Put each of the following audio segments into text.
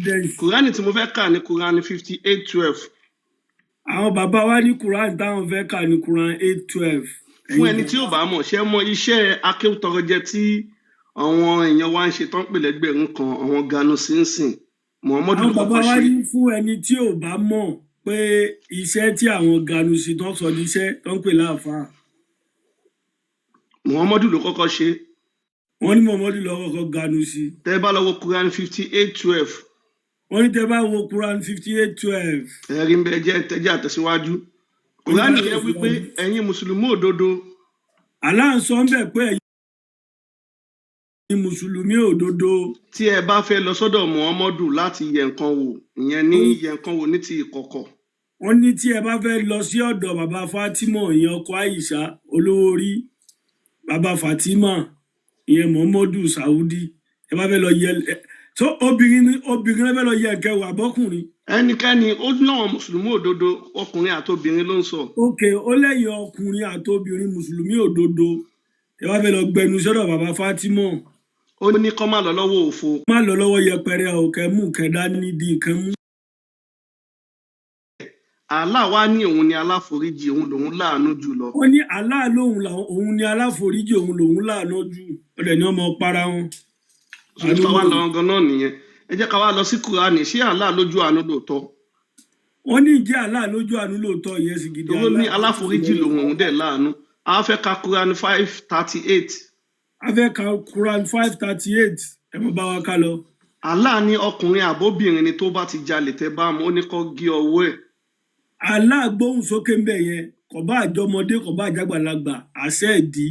evidence. Kùránì tí mo fẹ́ kà ní Kùránì 58:12. Àwọn bàbá wa ní Quran táwọn fẹ́ kà ní Quran 8:12. Fún ẹni tí ò bá mọ̀, ṣé mọ iṣẹ́ akéwùtọrọjẹ tí àwọn èèyàn wa ń ṣe tán pè lẹ́gbẹ̀rún kan, àwọn Ganu Sínsìn, Muhammadu Àwọn ló bàbá kọ́kọ́ wa ṣe. ní fún ẹni tí ò bá mọ̀ pé iṣẹ́ tí àwọn Ganu sí tán sọ ní iṣẹ́ tán pè láàfáà. Muhammadu ló kọ́kọ́ ṣe. Wọ́n ní Muhammadu ló kọ́kọ́ Ganu sí. Tẹ́ bá lọ wo Kùránì 58:12. Wọ́n ní tẹ́ bá wo Quran 58:12. Ẹ̀rí ń bẹ jẹ́ àtẹ̀síwájú. Kùránì yẹn wípé ẹ̀yin mùsùlùmí òdodo. Allah ń sọ ń bẹ̀ pé ẹ̀yin mùsùlùmí òdodo. Tí ẹ bá fẹ́ lọ sọ́dọ̀ Muhammadu láti yẹ̀ nǹkan wò, ìyẹn ní yẹ̀ nǹkan wò ní ti ìkọ̀kọ̀. Wọ́n ní tí ẹ bá fẹ́ lọ sí ọ̀dọ̀ bàbá Fatima ìyẹn ọkọ Aisha olówó orí bàbá Fatima ìyẹn Muhammadu Saudi ẹ bá fẹ́ lọ yẹ so obìnrin fẹ́ lọ yẹ nǹkan wò àbọ́kùnrin. Ẹnikẹ́ni ó láwọn mùsùlùmí òdodo ọkùnrin àtobìnrin ló ń sọ. Ok, ó lẹ́yìn ọkùnrin àtobìnrin mùsùlùmí òdodo ẹ bá fẹ́ lọ gbẹnu sọ́dọ̀ bàbá Fatima. Ó ní kó má lọ lọ́wọ́ òfo. Má lọ lọ́wọ́ yẹpẹrẹ ọ̀kẹ́ mú kẹ́dá nídìí nǹkan mú. Allah wá ní òun ni aláforíjì, òun lòun láàánú jùlọ. Wọ́n ní Allah lóhun òun ni aláforíjì òun lòun láàánú jù ọ̀dẹ̀ ni ọmọ para wọn. Ṣùgbọ́n ká wá lọ gan náà nìyẹn. Ẹ jẹ́ ká wá lọ sí Kùránì, ṣé Allah lójú àánú lóòótọ́? Wọ́n ní ìjẹ́ Allah lójú àánú lóòótọ́ ìyẹn sì gidi. Owó ní aláforíjì lòun òun dẹ̀ láàánú. A fẹ́ ka Kùránì 5:38. A fẹ́ ka Quran 5:38 ẹ mọ̀ bá wa ká lọ. Allah ní ọkùnrin àbóbìnrin ni tó bá ti jalè tẹ́ bá mú ó ní kó gé ọwọ́ ẹ̀. Allah gbóhùn sókè ń bẹ̀ yẹn kò bá àjọmọdé kò bá àjàgbàlagbà àṣẹ ìdí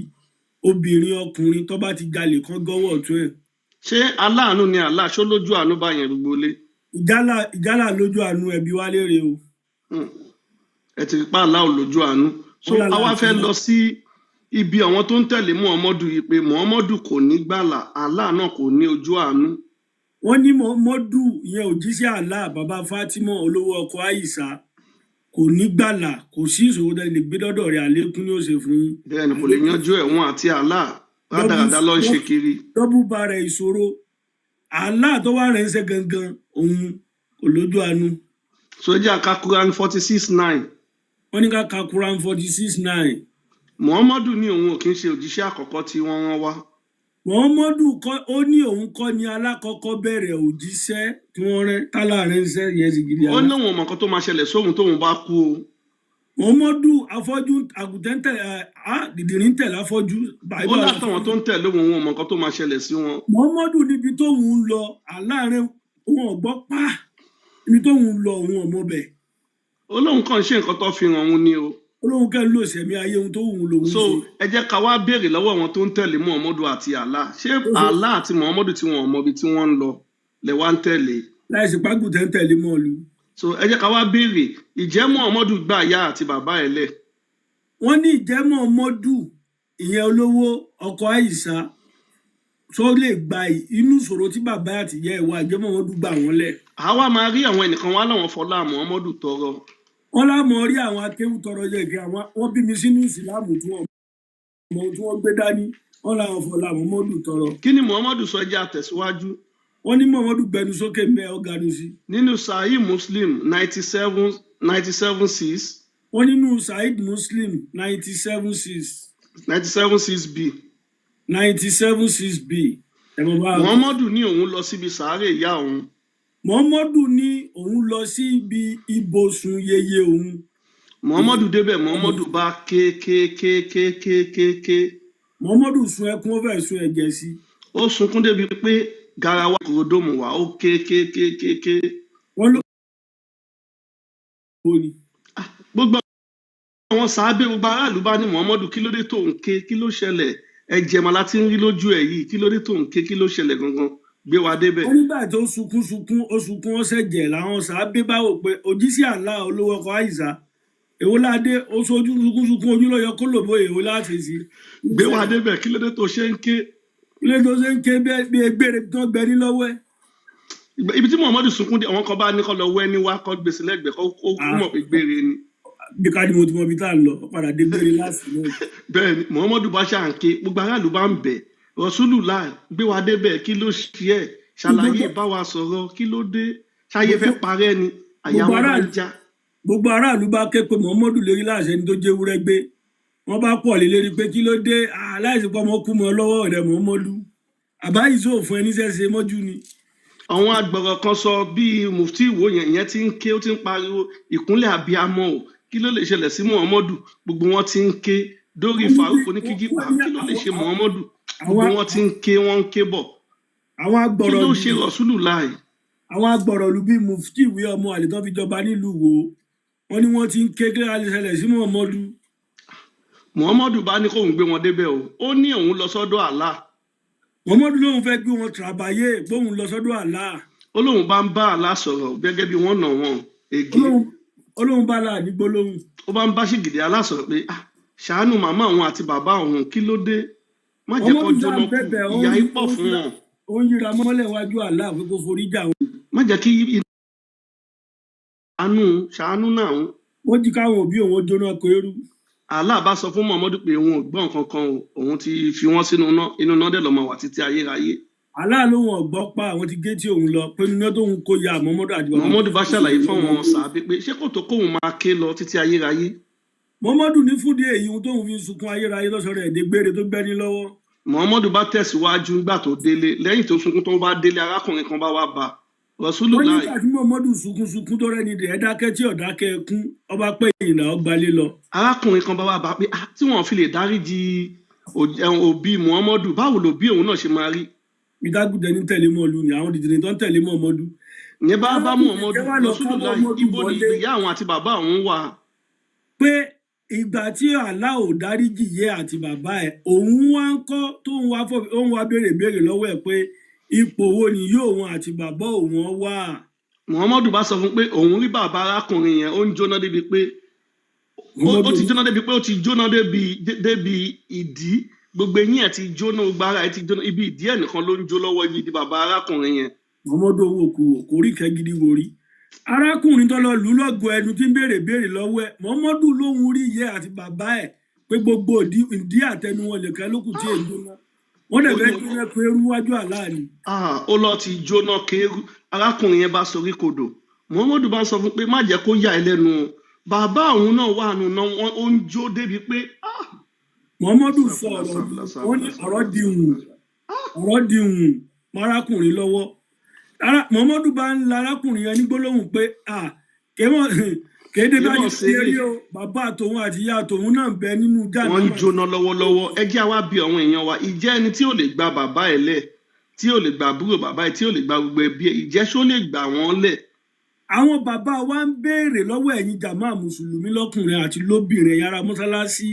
obìnrin ọkùnrin tó bá ti jalè kan gọ́wọ́ ọ̀tún ẹ̀. Ṣé aláàánú ni Allah ṣó lójú àánú bá yẹn gbogbo lé? Ìjálá lójú àánú ẹbí wa léèrè o. Ẹ ti rí pa Allah ò lójú àánú. So a wá fẹ́ lọ sí ibi àwọn tó ń tẹ̀lé Muhammadu yìí pé Muhammadu kò ní gbàlà, Allah náà kò ní ojú àánú. Wọ́n ní Muhammadu ìyẹn òjíṣẹ́ Allah bàbá Fatima olówó ọkọ Aisha kò ní gbàlà, kò sí ìṣòro tẹ́ lè gbé dọ́dọ̀ rẹ̀ àlékún ní òsè fún yín. Bẹ́ẹ̀ni kò lè yanjú ẹ̀wọ̀n àti Allah rádaràdá ló ń ṣe kiri. Dọ́bù ba rẹ̀ ìṣòro Allah tó wà rẹ̀ ń ṣe gangan òun kò lójú àánú. Sójà ka Quran 46:9. Wọ́n ní ká ka Quran 46:9. Muhammadu ní òun ò kí ń ṣe òjíṣẹ́ àkọ́kọ́ tí wọ́n rán wá. Muhammadu ó ní òun kọ́ ni alákọ̀ọ́kọ́ bẹ̀rẹ̀ òjíṣẹ́ tí wọ́n rẹ́ tálà rẹ̀ ń ṣe yẹn sì gidi. Ó ní òun mọ̀ nǹkan tó máa ṣẹlẹ̀ sóhun tóun bá kú o. Muhammadu afọ́jú àgùntàn dìdìrín tẹ̀lé afọ́jú. Ó látàwọn tó ń tẹ̀lé òun mọ̀ nǹkan tó máa ṣẹlẹ̀ sí wọn. Muhammadu níbi tóun ń lọ aláàárẹ̀ òun ọ̀gbọ́ pa ibi tóun ń lọ òun ọmọ bẹ̀. Ó lóun kàn ṣe nǹkan tó fi hàn òun ni o. Olóhun kẹ́ ló ṣẹ̀mí ayé ohun tó wù lòun ṣe. So ẹ jẹ́ ká wá béèrè lọ́wọ́ àwọn tó ń tẹ̀lé Muhammadu àti Allah. Ṣé Allah àti Muhammadu tí wọn ò mọ ibi tí wọ́n ń lọ lẹ wá ń tẹ̀lé? Láìsí pàgùtẹ́ ń tẹ̀lé mọ́ọ̀lù. So ẹ jẹ́ ká wá béèrè ìjẹ́ Muhammadu gbà ìyá àti bàbá ẹ̀ lẹ̀? Wọ́n ní ìjẹ́ Muhammadu ìyẹn olówó ọkọ Aisha tó lè gba inú ìṣòro tí bàbá àti ìyá ẹ̀ wà ìjẹ́ Muhammadu gbà wọ́n lẹ̀. Àwa máa rí àwọn ẹnìkan wá láwọn fọlá Muhammadu tọrọ. Wọ́n lámọ̀ rí àwọn akéwù tọrọ yẹ kí wọ́n bí mi sínú ìsìlámù tí wọ́n gbé dání wọ́n láwọn fọlá Muhammadu tọrọ. Kí ni Muhammadu sọ jẹ́ àtẹ̀síwájú? Wọ́n ní Muhammadu gbẹnu sókè mẹ́ ọ̀gánu sí. Nínú Sahih Muslim 97:6. Wọ́n nínú Sahih Muslim 97:6b. 97:6b. Muhammadu ní òun lọ síbi sàárè ìyá òun. Muhammadu ní òun lọ sí ibi ibùsùn yeye òun. Muhammadu débẹ̀, Muhammadu bá ké. Muhammadu sun ẹkún ó fẹ́ sun ẹ̀jẹ̀ sí. Ó sunkún débi pé garawa kòròdómù wá ó ké. Wọ́n ló bó ni. Gbogbo àwọn sàábé gbogbo aráàlú bá ní Muhammadu kí ló dé tó ń ké, kí ló ṣẹlẹ̀? Ẹ̀jẹ̀ màlá tí ń rí lójú ẹ̀ yìí, kí ló dé tó ń ké, kí ló ṣẹlẹ̀ gangan? Gbé wa débẹ̀. Wọ́n nígbà tó sunkún ọ̀sẹ̀ jẹ̀ làwọn sàábé bá wò pé òjíṣẹ́ Allah olówó ọkọ Aisha èwo ládé ó sojú sunkún ojú lọ́yọ̀ kó lòbó èwo láti sí. Gbé wa débẹ̀ kí ló dé tó ṣe ń ké. Kí ló dé tó ṣe ń ké bí egbére tó gbẹ ní lọ́wọ́ ẹ̀. Ibi tí Muhammadu sunkún dé àwọn kan bá ní kó lọ wẹ́ ní wá kó gbèsè lẹ́gbẹ̀ẹ́ kó mọ̀ pé gbére ni. Bí ká ní mo ti mọ ibi tá à ń lọ ó padà dé gbére láti náà. Bẹ́ẹ̀ ni Muhammadu bá ṣà ń ké gbogbo aráàlú bá ń bẹ̀ Rasulullah gbé wa débẹ̀ kí ló ṣe ẹ̀ ṣàlàyé bá wa sọ̀rọ̀ kí ló dé ṣáyé fẹ́ parẹ́ ni àyà wọn bá ń já. gbogbo aráàlú bá ké pe Muhammadu lérí láṣẹ ní tó jẹ́ ewúrẹ́ gbé wọ́n bá pọ̀ lé lérí pé kí ló dé aláìsí pé ọmọ kú mọ́ lọ́wọ́ rẹ̀ Muhammadu àbáyé sóò fún ẹni sẹ́sẹ́ mọ́jú ni. àwọn agbọ̀rọ̀ kan sọ bíi mufti Ìwó yẹn ti ń ké ó ti ń pariwo ìkúnlẹ̀ abiyamọ o kí ló lè ṣẹlẹ̀ sí Muhammadu gbogbo wọn ti ń ké dórí Farouk oníkíkípa kí ló lè ṣe Muhammadu gbogbo wọn ti ń ké wọn ń ké bọ̀ kí ló ṣe Rasulullah. àwọn agbọ̀rọ̀ lu bíi mufti Ìwé ọmọ àlè tó fi jọba nílùú Ìwó wọn ni wọn ti ń ké kí ló lè ṣẹlẹ̀ sí Muhammadu bá ní kóun gbé wọn débẹ̀ o ó ní òun lọ sọ́dọ̀ Allah. Muhammadu lóun fẹ́ gbé wọn tàbáyé gbóhùn lọ sọ́dọ̀ Allah. ó lóun bá ń bá Allah sọ̀rọ̀ gẹ́gẹ́ bí wọ́n nà wọ́n ègé. Ọlọ́run bá là ní gbólóhùn. ó bá ń bá ṣìgìdì Allah sọ̀rọ̀ pé ṣàánú màmá òun àti bàbá òun kí ló dé má jẹ́ kó jóná kú ìyà yìí pọ̀ fún wọn. ó ń yíra mọ́lẹ̀ wájú Allah pé kó forí jà wọn. má jẹ́ kí ṣàánú náà. wọ́n jí káwọn òbí òun jóná kó eru. Allah bá sọ fún Muhammadu pé òun ò gbọ́ nǹkan kan òun ti fi wọ́n sínú inú náà dẹ̀ lọ́mọ wà títí ayérayé. Allah ló wọn gbọ́ pa àwọn ti gé tí òun lọ pé nínú tóun kó ya Muhammadu àdìbò. Muhammadu bá ṣàlàyé fún wọn sàbí pé ṣé kò tó kóun máa ké lọ títí ayérayé. Muhammadu ní fúdí èyí ohun tóun fi sunkún ayérayé lọ́sọ̀rọ̀ ẹ̀dẹ́ gbére tó gbẹ́ni lọ́wọ́. Muhammadu bá tẹ̀síwájú nígbà tó délé lẹ́yìn tó sunkún tó bá délé arákùnrin kan bá wá bá Rasulullah. wọ́n ní káàdì Muhammadu sunkún tó rẹ́ni dẹ̀ dákẹ́ tí ọ̀dákẹ́ ẹkún ọba pé ìyìnlá ọgbàlé lọ. arákùnrin kan bá wá bá pé tí wọ́n fi lè dáríjì òbí Muhammadu báwo lòbí òun náà ṣe máa rí. ìdágùdẹ ní tẹ̀lé Muhammadu ni àwọn dìdìrín tó ń tẹ̀lé Muhammadu. ìyẹn bá Muhammadu Rasulullah ibo ni ìyá àwọn àti bàbá òun wà. pé ìgbà tí Allah ò dáríjì yé àti bàbá ẹ̀ òun wá ń kọ́ tó ń wá béèrè lọ́wọ́ ẹ̀ pé ipò wo ni yóò wọn àti bàbá òun wà. Muhammadu bá sọ fún pé òun rí bàbá arákùnrin yẹn ó ń jóná débi pé ó ti jóná débi ìdí gbogbo eyín ẹ̀ ti jóná gbogbo ara ẹ̀ ti jóná ibi ìdí ẹ̀ nìkan ló ń jó lọ́wọ́ ibi ìdí bàbá arákùnrin yẹn. Muhammadu owó kò rí ìkẹ́ gidi wò rí. arákùnrin tó lọ lù ú lọ́gọ̀ ẹnu tí ń béèrè lọ́wọ́ ẹ̀ Muhammadu lóhun rí ìyẹ́ àti bàbá ẹ̀ pé gbogbo ìdí àtẹnu wọn nìkan ló kù tí èyí jóná wọ́n dẹ̀ fẹ́ jóná pé eru wájú Allah ni. ó lọ ti jóná kéérú arákùnrin yẹn bá sorí kodò Muhammadu bá sọ fún pé má jẹ́ kó yà ẹ́ lẹ́nu bàbá òun náà wà nù náà ó ń jó débi pé. Muhammadu sọ ọ̀rọ̀ ní ọ̀rọ̀ di hùn márákùnrin lọ́wọ́ Muhammadu bá ń la arákùnrin yẹn ní gbólóhùn pé kéde bá ti rí o bàbá àtòun àti ìyá àtòun náà bẹ nínú jáde. wọ́n ń jóná lọ́wọ́lọ́wọ́ ẹ jẹ́ àwa bí àwọn èèyàn wa ìjẹ́ ẹni tí ò lè gba bàbá ẹ̀ lẹ̀ tí ò lè gba àbúrò bàbá ẹ̀ tí ò lè gba gbogbo ẹbí ẹ̀ ìjẹ́ ṣó lè gbà wọ́n lẹ̀. àwọn bàbá wa ń béèrè lọ́wọ́ ẹ̀yin jàmá mùsùlùmí lọ́kùnrin àti lóbìnrin yàrá mọ́sálásí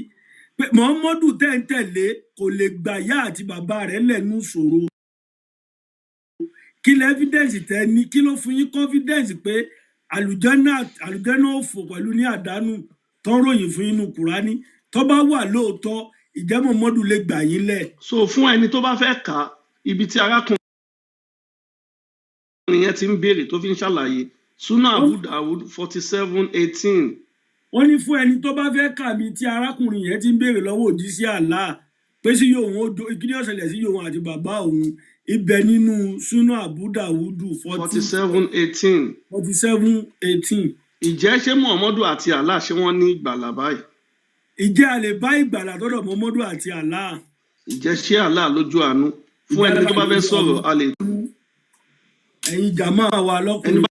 pé Muhammadu tẹ̀lé kò lè gbà yá àti bàbá rẹ̀ lẹ́nu ṣòro. kí lẹ evidence tẹ ní kí ló fún yín confidence pé àlùjànnà òfò pẹ̀lú ní àdánù tó ń ròyìn fún inú Kùránì tó bá wà lóòótọ́ ìjẹ́ Muhammadu lè gbà yín lẹ̀. so fún ẹni tó bá fẹ́ kà á ibi tí arákùnrin yẹn ti ń béèrè tó fi ń ṣàlàyé Sunan Abu Dawud 47:18. wọ́n ní fún ẹni tó bá fẹ́ kà mí tí arákùnrin yẹn ti ń béèrè lọ́wọ́ òjíṣẹ́ Allah pé sí yóò wọn kí ni ó ṣẹlẹ̀ sí yóò wọn àti bàbá òun ibẹ̀ nínú Sunan Abu Dawud 47:18. ìjẹ́ ṣé Muhammadu àti Allah ṣé wọ́n ní ìgbàlà báyìí. ìjẹ́ a lè bá ìgbàlà tọ́dọ̀ Muhammadu àti Allah. ìjẹ́ ṣé Allah lójú àánú fún ẹni tó bá fẹ́ sọ̀rọ̀ a lè. ẹ̀yin jàmá wa lọ́kùnrin.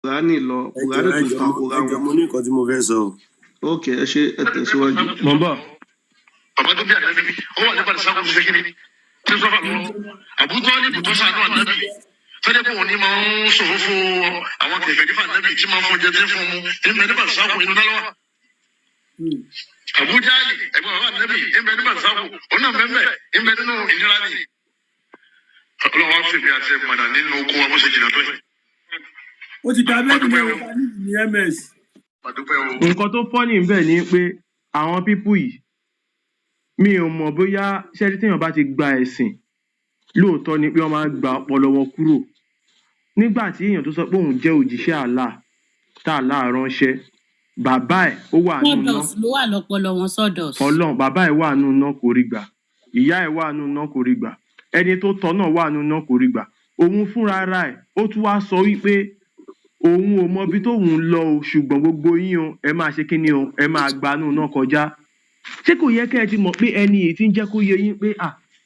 Kùránì lọ Kùránì tó takora wọn. mo ní nǹkan tí mo fẹ́ sọ. ok ẹ ṣe ẹ tẹ̀síwájú. mo ń bọ̀. bàbá tó bí ànábì ó wà nípa ìsáko tó ṣe kí ni tí sọ́fà lọ àbútọ́ ní ibùtọ́ sànú ànábì tọ́jú pé òun ní máa ń sọ̀rọ̀ fún àwọn kẹ̀kẹ́ nípa ànábì tí máa ń fún jẹ tí fún mu nípa nípa ìsáko inú náà lọ́wọ́. Àbújá ẹ̀gbọ́n bàbá ànábì nípa nípa ìsáko òun náà mẹ́mẹ́ nípa nínú ìnira ni. ọlọ́wọ́ á fèmí àti ẹ̀mọ̀nà nínú oko wa bó ṣe jìnnà tó yẹ. ó ti dá bẹ́ẹ̀ ní ms. nǹkan tó fọ́nì ń bẹ̀ ni pé àwọn pípù yìí mi ò mọ̀ bóyá ṣẹ́rí téèyàn bá ti gba ẹ̀sìn lóòótọ́ ni pé wọ́n máa ń gba ọpọlọ wọn kúrò nígbà tí èèyàn tó sọ pé òun jẹ́ òjíṣẹ́ Allah tá Allah ránṣẹ́ bàbá ẹ̀ ó wà nù ná sawdust ló wà lọ́pọlọ wọn sawdust. Ọlọ́run bàbá ẹ̀ wà nù ná kò rí gbà ìyá ẹ̀ wà nù ná kò rí gbà ẹni tó tọ́ náà wà nínú náà kò rí gbà òun fúnra ara ẹ̀ ó tún wá sọ wípé òun ò mọ ibi tóun ń lọ o ṣùgbọ́n gbogbo yín o ẹ máa ṣe kíni o ẹ máa gbanú náà kọjá ṣé kò yẹ kẹ́ ẹ ti mọ̀ pé ẹni yìí ti ń jẹ́ kó yé yín pé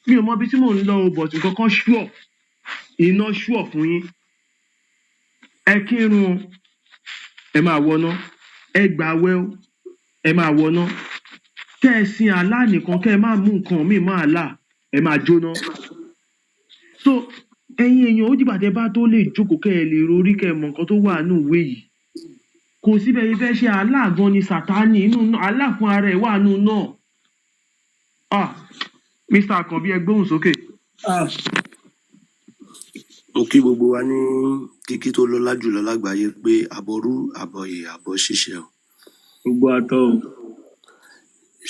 mi ò mọ ibi tí mò ń lọ o but nǹkan kan ṣúọ̀ iná ṣúọ̀ fún yín ẹ kírun o ẹ máa wọná ẹ gbààwẹ̀ o ẹ máa wọná kẹ́ ẹ sin àlá nìkan kẹ́ ẹ má mú nǹkan míì mọ́ àlá ẹ máa jóná so ẹ̀yin èèyàn ó dìgbà tẹ́ bá tó lè jókòó kẹ́ ẹ lè rorí kẹ́ ẹ mọ nǹkan tó wà nínú ìwé yìí kò síbẹ̀ yìí fẹ́ ṣe àlá gan ni sàtánì inú àlá fún ara ẹ̀ wà nù náà Mr. Àkànbí ẹ gbóhùn sókè. mo kí gbogbo wa ní kíkí tó lọ́lá jùlọ lágbàáyé pé àbọ̀rú àbọ̀yè àbọ̀ ṣíṣe o. gbogbo àtọ o.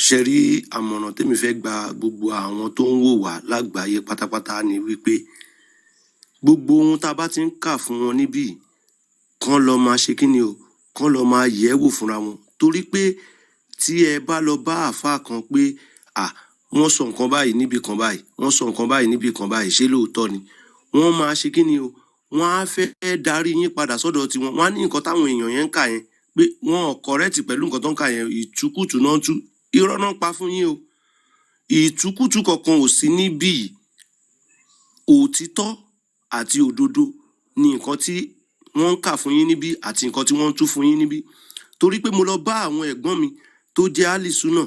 ṣe rí àmọ̀ràn tèmi fẹ́ gba gbogbo àwọn tó ń wò wá lágbàáyé pátápátá ni wípé gbogbo ohun tá a bá ti ń kà fún wọn níbí kán lọ máa ṣe kí ni o kán lọ máa yẹ̀ wò fúnra wọn torí pé tí ẹ bá lọ bá àáfàá kan pé wọ́n sọ nǹkan báyìí níbi kan báyìí wọ́n sọ nǹkan báyìí níbi kan báyìí ṣé lóòótọ́ ni wọ́n máa ṣe kí ni o wọ́n á fẹ́ darí yín padà sọ́dọ̀ tiwọn wọ́n á ní nǹkan táwọn èèyàn yẹn ń kà yẹn pé wọ́n ò kọ̀rẹ́tì pẹ̀lú nǹkan tó ń kà yẹn ìtukùtù náà tú irọ́ náà pa fún yín o ìtukùtù kankan ò sí níbí òtítọ́ àti òdodo ni nǹkan tí wọ́n ń kà fún yín níbí àti nǹkan tí wọ́n ń tú fún yín níbí torí pé mo lọ bá àwọn ẹ̀gbọ́n mi tó jẹ́ alìsúnà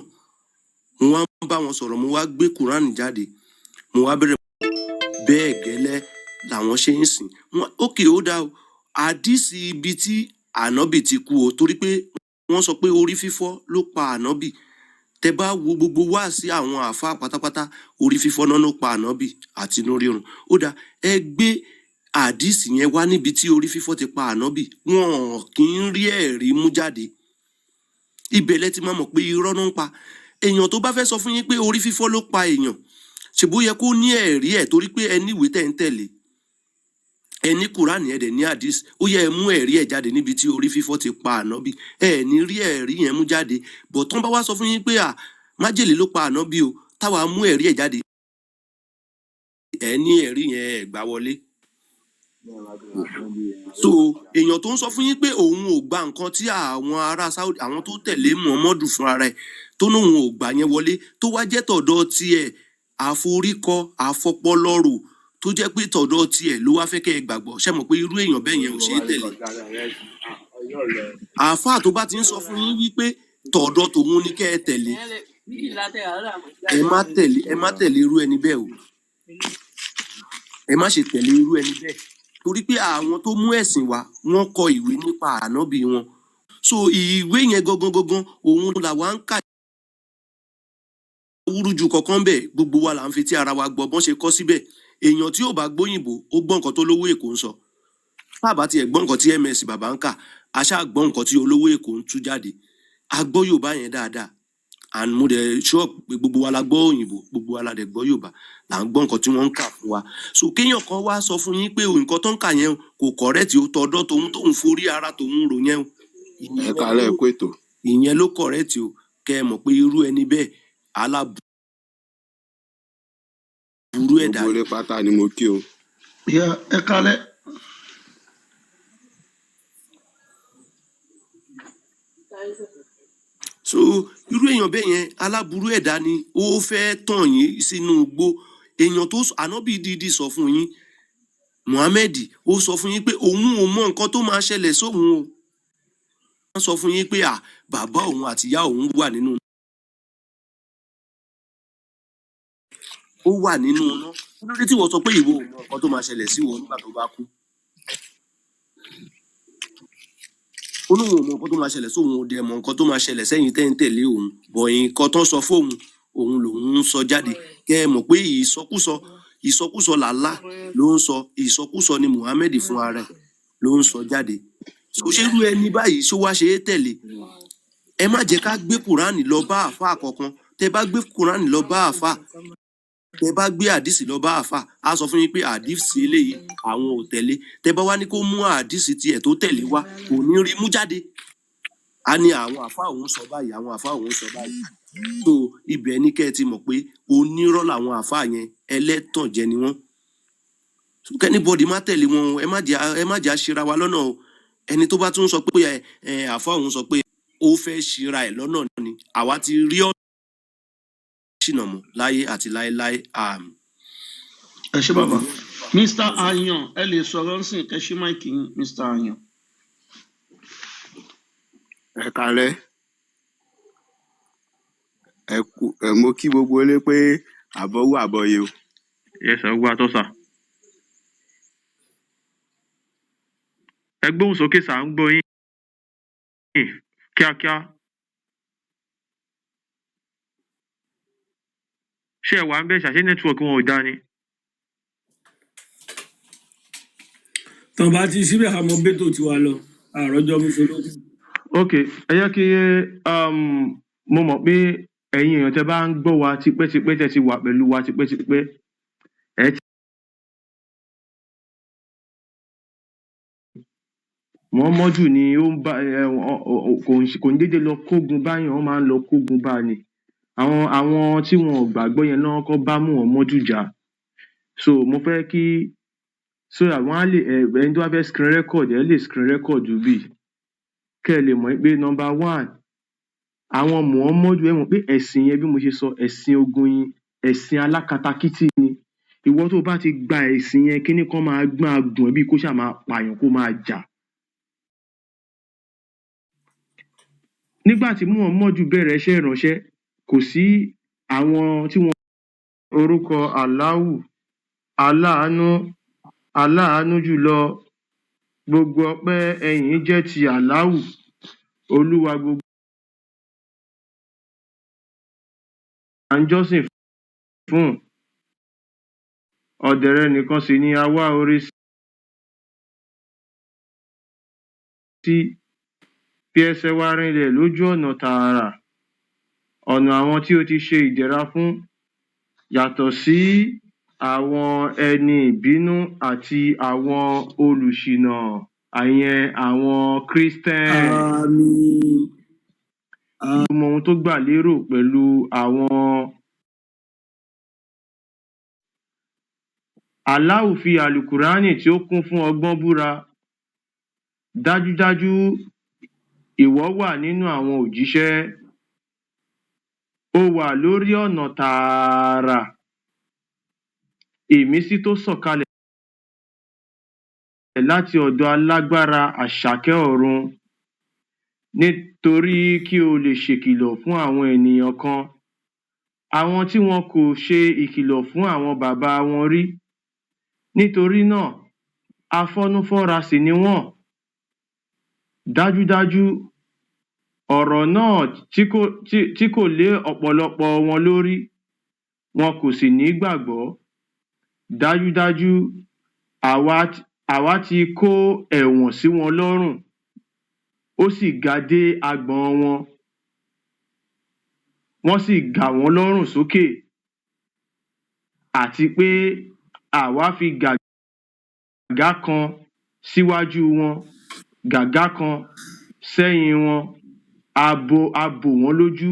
mo wá ń bá wọn sọ̀rọ̀ mo wá gbé kùránì jáde mo wá bẹ̀rẹ̀ bẹ́ẹ̀ gẹ́lẹ́ làwọn ṣe ń sìn ókè ó dá o àdìsí ibi tí ànábì ti kú o torí pé wọ́n sọ pé orí fífọ́ ló pa ànábì tẹ bá wo gbogbo wá sí àwọn àáfàá pátápátá orí fífọ́ náà ló pa ànábì àti inú rírun ó dá ẹ gbé àdìsí yẹn wá níbi tí orí fífọ́ ti pa ànábì wọn kì í rí ẹ̀rí mú jáde ibẹ̀ lẹ ti máa mọ̀ pé irọ́ náà ń pa èèyàn tó bá fẹ́ sọ fún yín pé orí fífọ́ ló pa èèyàn ṣèbó yẹ kó ní ẹ̀rí ẹ̀ torí pé ẹni ìwé tẹ̀ ń tẹ̀lé ẹni kùránì ẹ̀dẹ̀ ní àdìs ó yẹ ẹ mú ẹ̀rí ẹ̀ jáde níbi tí orí fífọ́ ti pa ànábì ẹ̀ ní rí ẹ̀rí yẹn mú jáde bọ̀ tán bá wá sọ fún yín pé májèlé ló pa ànábì o táwa mú ẹ̀rí ẹ̀ jáde ẹ̀ ní ẹ̀rí yẹn ẹ̀ gbà wọlé. So èèyàn tó ń sọ fún yín pé òun ò gba nǹkan tí àwọn ará Saudi àwọn tó tẹ̀lé Muhammadu fúnra rẹ̀ tó ní òun ò gbà yẹn wọlé tó wá jẹ́ tọ̀dọ̀ tiẹ̀ àforíkọ àfọpọlọrò tó jẹ́ pé tọ̀dọ̀ tiẹ̀ ló wá fẹ́ kẹ́ ẹ gbàgbọ́ ṣé mọ̀ pé irú èèyàn bẹ́ẹ̀ yẹn ò ṣe é tẹ̀lé. Àáfàá tó bá ti ń sọ fún yín wípé tọ̀dọ̀ tòun ni kẹ́ ẹ tẹ̀lé ẹ má tẹ̀lé irú ẹni bẹ́ẹ̀ o ẹ má ṣe tẹ̀lé irú ẹni bẹ́ẹ̀ torí pé àwọn tó mú ẹ̀sìn wá wọ́n kọ ìwé nípa ànábì wọn so ìwé yẹn gangan òun làwa ń kà wúrú ju kankan bẹ́ẹ̀ gbogbo wa là ń fi tí ara wa gbọ́ bọ́n ṣe kọ́ síbẹ̀ èèyàn tí ò bá gbóyìnbó ó gbọ́ nǹkan tó lówó èkó ń sọ bàbá tiẹ̀ gbọ́ nǹkan tí ms bàbá ń kà aṣá gbọ́ nǹkan tí olówó èkó ń tú jáde a gbọ́ Yorùbá yẹn dáadáa and mo dẹ̀ sọ pé gbogbo wa la gbọ́ òyìnbó gbogbo wa la dẹ̀ gbọ́ Yorùbá là ń gbọ́ nǹkan tí wọ́n ń kà fún wa so kéèyàn kan wá sọ fún yín pé nǹkan tó ń kà yẹn kò kọ̀rẹ́tì ó tọ̀dọ̀ tóun forí ara tóun rò yẹn ẹ kálẹ̀ ẹ kó ètò ìyẹn ló kọ̀rẹ́tì o kẹ́ ẹ mọ̀ pé irú ẹni bẹ́ẹ̀ aláburú ẹ̀dá gbogbo ilé pátá ni mo kí o. ẹ kálẹ̀. so irú èèyàn bẹ́ẹ̀ yẹn aláburú ẹ̀dá ni ó fẹ́ tàn yín sínú igbó èèyàn tó ànábì dídí sọ fún yín Muhammed ó sọ fún yín pé òun ò mọ nǹkan tó máa ṣẹlẹ̀ sóhun o wọ́n sọ fún yín pé bàbá òun àti ìyá òun wà nínú iná lórí tí wọ́n sọ pé ìwọ ò mọ nǹkan tó máa ṣẹlẹ̀ sí wọn nígbà tó bá kú olóhùn ò mọ nǹkan tó máa ṣẹlẹ̀ sóhun ò dẹ̀ mọ nǹkan tó máa ṣẹlẹ̀ sẹ́yìn tẹ́ ń tẹ̀lé òun bọ̀ nǹkan tó sọ fóun òun lòun ń sọ jáde kẹ́ ẹ mọ̀ pé ìsọkúsọ làlá ló ń sọ ìsọkúsọ ni Muhammed fún ara ẹ̀ ló ń sọ jáde ṣòṣèlú ẹni báyìí ṣó wá ṣe é tẹ̀lé ẹ má jẹ́ ká gbé kùránì lọ bá àáfàá kankan tẹ́ bá gbé kùránì lọ bá àáfàá tẹ́ bá gbé àdìsí lọ bá àáfàá á sọ fún yín pé àdìsí eléyìí àwọn ò tẹ̀lé tẹ́ bá wá ní kó mú àdìsí tiẹ̀ tó tẹ̀lé wá kò ní rí mú jáde á ní àwọn àáfàá òun sọ báyìí àwọn àáfàá òun sọ báyìí so ibẹ̀ ní kẹ́ ẹ ti mọ̀ pé onírọ́ làwọn àáfàá yẹn, ẹlẹ́tànjẹ ni wọ́n. So kẹ́nìbọ̀dì má tẹ̀lé wọn o, ẹ má jà ṣera wa lọ́nà o. Ẹni tó bá tún sọ pé àáfàá òun sọ pé ó fẹ́ ṣera ẹ̀ lọ́nà ni, àwa ti rí ọ̀nà ṣìnà mọ́ láyé àti láéláé. Àmín. ẹ ṣé bàbá. Mr. Ayan, ẹ lè sọ̀rọ̀ ńsìn kẹ́ ṣí máìkì yín, Mr. Ayan. ẹ kálẹ́ mo kí gbogbo ilé pé àbọ̀wò àbọ̀yè o. Yes sir, gbogbo àtọ́ sà. Ẹ gbóhùn sókè sà, ń gbọ́ yín kíákíá. Ṣé ẹ wà ń bẹ̀ ṣàṣẹ nẹ́tíwọ̀kì wọn ò dá ni? tán bá ti síbẹ̀ àmọ́ bẹ́tò ti wà lọ àròjọ mùsùlùmí. Ok, ẹ jẹ́ kí mo mọ̀ pé ẹ̀yin èèyàn tẹ́ bá ń gbọ́ wa tipẹ́tipẹ́, tẹ́ ti wà pẹ̀lú wa tipẹ́tipẹ́, ẹ ti Muhammadu ni ó ń bá kò ń déédéé lọ kógun báyàn, wọ́n máa ń lọ kógun bá ni. Àwọn tí wọn ò gbàgbọ́ yẹn náà kọ́ bá Muhammadu jà. So mo fẹ́ kí so àwọn á lè ẹni tó bá fẹ́ screen record ẹ lè screen record bí kẹ́ ẹ lè mọ̀ pé number one, àwọn Muhammadu ẹ mọ̀ pé ẹ̀sìn yẹn bí mo ṣe sọ, ẹ̀sìn ogun yín, ẹ̀sìn alákatakítí ni. Ìwọ tó bá ti gba ẹ̀sìn yẹn, kíní kan máa gùn ẹ́ bí kó ṣáà máa pààyàn kó máa jà. Nígbà tí Muhammadu bẹ̀rẹ̀ iṣẹ́ ìránṣẹ́, kò sí àwọn tí wọ́n orúkọ Allahu, aláàánú jùlọ, gbogbo ọpẹ́ ẹ̀yìn jẹ́ ti Allahu, Olúwa gbogbo à ń jọ́sìn fún, ọ̀dọ̀ rẹ̀ nìkan sì ni a wá oore sí. Fi ẹsẹ̀ wa rinlẹ̀ lójú ọ̀nà tààrà, ọ̀nà àwọn tí o ti ṣe ìdẹ̀ra fún, yàtọ̀ sí àwọn ẹni ìbínú àti àwọn olùṣìnà, ìyẹn àwọn Christian. Àmín. Mo mọ ohun tó gbà lérò pẹ̀lú àwọn Allahu fi àlùkùránì tí ó kún fún ọgbọ́n búra. Dájúdájú ìwọ wà nínú àwọn òjíṣẹ́, ó wà lórí ọ̀nà tààrà. Ìmísí tó sọ̀kalẹ̀ láti ọ̀dọ̀ alágbára àṣàkẹ́ ọ̀run, nítorí kí o lè ṣèkìlọ̀ fún àwọn ènìyàn kan, àwọn tí wọn kò ṣe ìkìlọ̀ fún àwọn bàbá wọn rí. Nítorí náà afọ́núfọ́ra sì ni wọ́n. Dájúdájú ọ̀rọ̀ náà tí kò lé ọ̀pọ̀lọpọ̀ wọn lórí, wọn kò sì ní gbàgbọ́. Dájúdájú àwa ti kó ẹ̀wọ̀n sí wọn lọ́rùn, ó sì ga dé agbọ̀n wọn, wọ́n sì gà wọ́n lọ́rùn sókè, àti pé àwa fi gàgá kan síwájú wọn, gàgá kan sẹ́yìn wọn, a bò wọ́n lójú,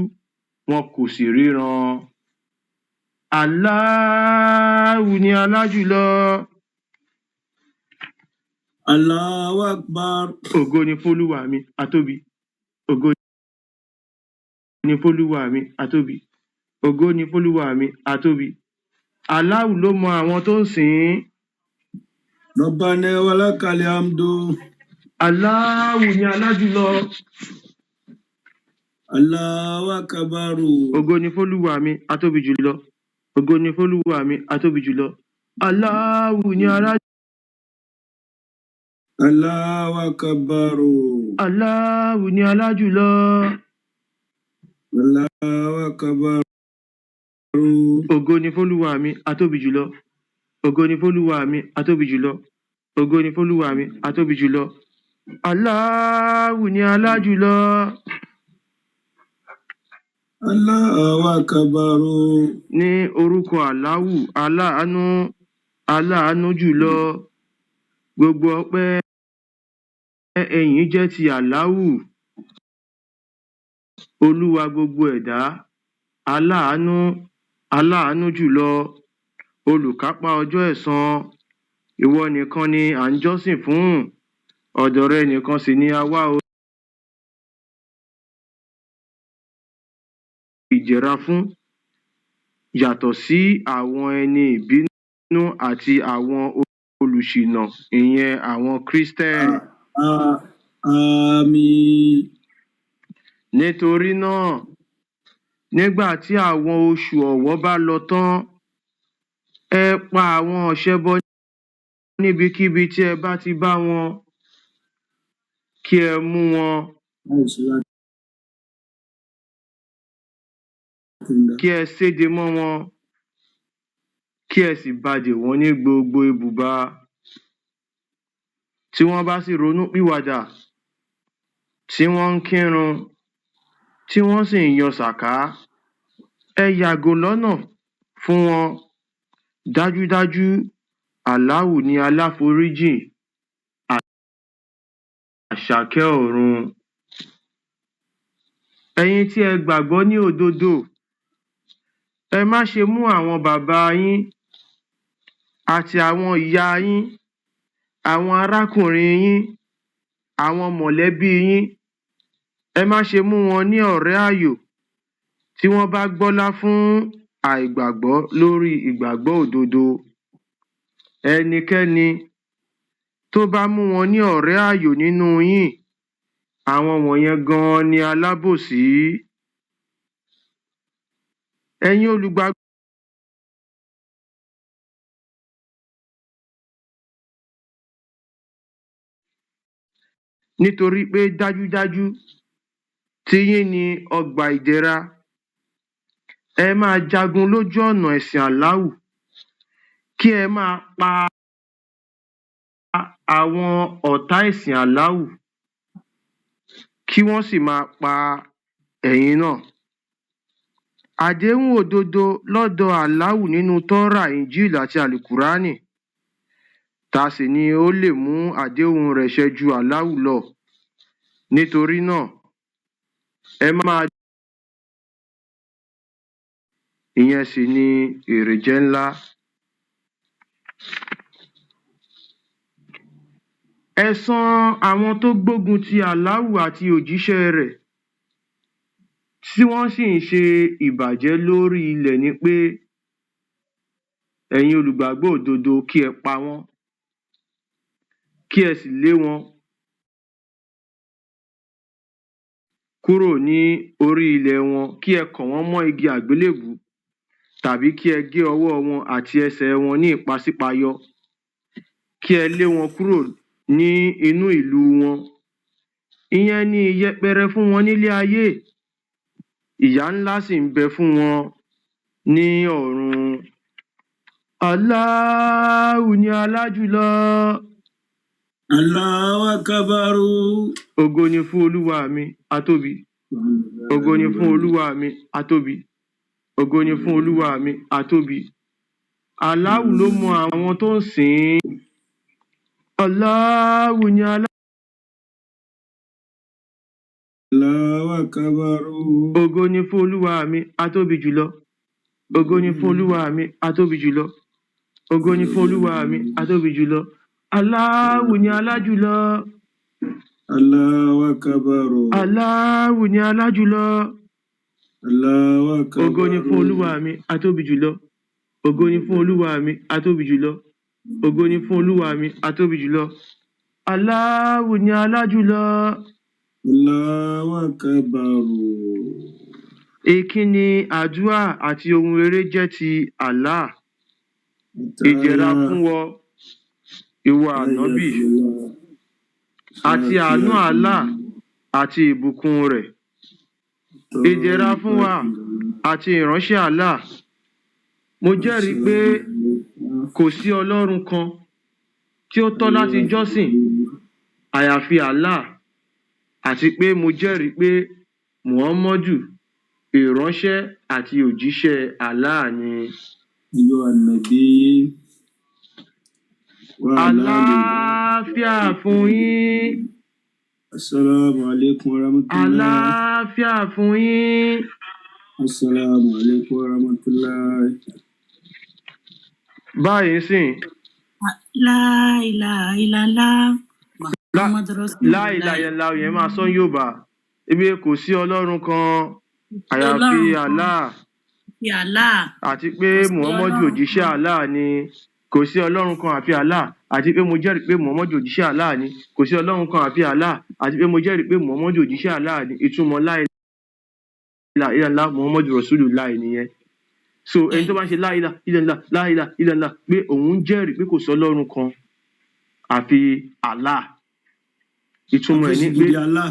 wọn kò sì ríran. Allahu ni alájùlọ. Allahu Akbar. Ògo ni f'Olúwa mi atóbi. Ògo ni f'Olúwa mi atóbi. Ògo ni f'Olúwa mi atóbi. Allahu ló mọ àwọn tó ń sìn ín. Rabbana walakal hamdu. Allahu ni alájùlọ. Allahu Akbar. Ògo ni f'Olúwa mi atóbi jùlọ. Ògo ni f'Olúwa mi atóbi jùlọ. Allahu ni alájùlọ. Allahu Akbar. Allahu ni alájùlọ. Allahu Akbar. Ògo ni f'Olúwa mi atóbi jùlọ. Ògo ni f'Olúwa mi atóbi jùlọ. Ògo ni f'Olúwa mi atóbi jùlọ. Allahu ni alájùlọ. Allahu Akbar. Ní orúkọ Allahu, aláàánú jùlọ, gbogbo ọpẹ́ ẹ̀yìn jẹ́ ti Allahu, Olúwa gbogbo ẹ̀dá. aláàánú aláàánú jùlọ olùkápá ọjọ́ ẹ̀san ìwọ nìkan ni à ń jọ́sìn fún ọ̀dọ̀ rẹ nìkan sì ni a wá ìjẹra fún yàtọ̀ sí àwọn ẹni ìbínú àti àwọn olùṣìnà ìyẹn àwọn Kristẹni. Àmín. Nítorí náà nígbà tí àwọn oṣù ọ̀wọ̀ bá lọ tán ẹ pa àwọn ọ̀ṣẹbọ níbikíbi tí ẹ bá ti bá wọn kí ẹ mú wọn kí ẹ séde mọ́ wọn kí ẹ sì bàdè wọ́n ní gbogbo ibùba tí wọ́n bá sì ronú pìwàdà tí wọ́n ń kírun tí wọ́n sì ń yọ sàká ẹ yàgò lọ́nà fún wọn dájúdájú Àláhù ni aláforíjìn àṣàkẹ́ ọ̀run. Ẹ̀yin tí ẹ gbàgbọ́ ní òdodo ẹ má ṣe mú àwọn bàbá yín àti àwọn ìyá yín àwọn arákùnrin yín àwọn mọ̀lẹ́bí yín ẹ má ṣe mú wọn ní ọ̀rẹ́ àyò tí wọ́n bá gbọ́lá fún àìgbàgbọ́ lórí ìgbàgbọ́ òdodo. Ẹnikẹ́ni tó bá mú wọn ní ọ̀rẹ́ àyò nínú yín àwọn wọ̀nyẹn gan-an ni alábòsí. Ẹ̀yin olùgbàgbọ́ nítorí pé dájúdájú tiyín ni ọgbà ìdẹ̀ra ẹ máa jagun lójú ọ̀nà ẹ̀sìn Àláhù kí ẹ máa pa àwọn ọ̀tá ẹ̀sìn Àláhù kí wọ́n sì máa pa ẹ̀yin náà. Àdéhùn òdodo lọ́dọ̀ Àláhù nínú Tọ́rà, Ìnjílì àti Àlùkùránì ta sì ni ó lè mú àdéhùn rẹ̀ ṣẹ ju Àláhù lọ. Nítorí náà ẹ máa ìyẹn sì ni èrèjẹ ńlá. Ẹ̀san àwọn tó gbógun ti Àláhù àti òjíṣẹ́ rẹ̀ tí wọ́n sì ń ṣe ìbàjẹ́ lórí ilẹ̀ ni pé ẹ̀yin olùgbàgbọ́ òdodo kí ẹ pa wọ́n kí ẹ sì lé wọn kúrò ní orí ilẹ̀ wọn kí ẹ kàn wọ́n mọ́ igi àgbélébùú tàbí kí ẹ gé ọwọ́ wọn àti ẹsẹ̀ wọn ní ìpàsípayọ kí ẹ lé wọn kúrò ní inú ìlú wọn. Ìyẹn ni ìyẹpẹrẹ fún wọn nílé ayé ìyà ńlá sì ń bẹ fún wọn ní ọ̀run. Àláhù ni alájùlọ. Allahu Akbar. Ògo ni fún Olúwa mi atóbi. Ògo ni fún Olúwa mi atóbi. Ògo ni fún Olúwa mi atóbi. Àláhù ló mọ àwọn tó ń sìn ín. Àláhù ni Allahu Akbar. Ògo ni fún Olúwa mi atóbi jùlọ. Ògo ni fún Olúwa mi atóbi jùlọ. Ògo ni fún Olúwa mi atóbi jùlọ. Àláhù ni alájùlọ. Allahu Akbar. Àláhù ni alájùlọ. Allahu Akbar. Ògo ni fún Olúwa mi atóbi jùlọ. Ògo ni fún Olúwa mi atóbi jùlọ. Ògo ni fún Olúwa mi atóbi jùlọ. Àláhù ni alájùlọ. Allahu Akbar. Ìkíni àdúrà àti ohun rere jẹ́ ti Allah. Ìjẹra fún wọ ìwọ ànábì àti àánú Allah àti ìbùkún rẹ̀. Ìjẹra fún wa àti ìránṣẹ́ Allah. Mo jẹ́rìí pé kò sí Ọlọ́run kan tí ó tọ́ láti jọ́sìn àyàfi Allah àti pé mo jẹ́rìí pé Muhammadu ìránṣẹ́ àti òjíṣẹ́ Allah ni. Ìyó ànàbí Àlàáfíà fún yín. Assalamu alaikum warahmatullahi. Àlàáfíà fún yín. Assalamu alaikum warahmatullahi. báyìí sìn La ilaha illallah. Muhammad Rasulullah. láìláyẹlá yẹn máa sọ Yorùbá ibi kò sí Ọlọ́run kan àyàfi Ọlọ́run kan Allah fi Allah. àti pé Kò sí Muhammadu Ọlọ́run òjíṣẹ́ kan. Allah ni kò sí Ọlọ́run kan àfi Allah àti pé mo jẹ́rìí pé Muhammadu òjíṣẹ́ Allah ni kò sí Ọlọ́run kan àfi Allah àti pé mo jẹ́rìí pé Muhammadu òjíṣẹ́ Allah ni ìtumọ̀ láìláha illallah Muhammadu Rasulullah nìyẹn so ẹni tó bá ń ṣe láìláha illallah pé òun jẹ́rìí pé kò sí Ọlọ́run kan àfi Allah ìtumọ̀ ẹ̀ ní pé Àfẹsìgìdì Allah.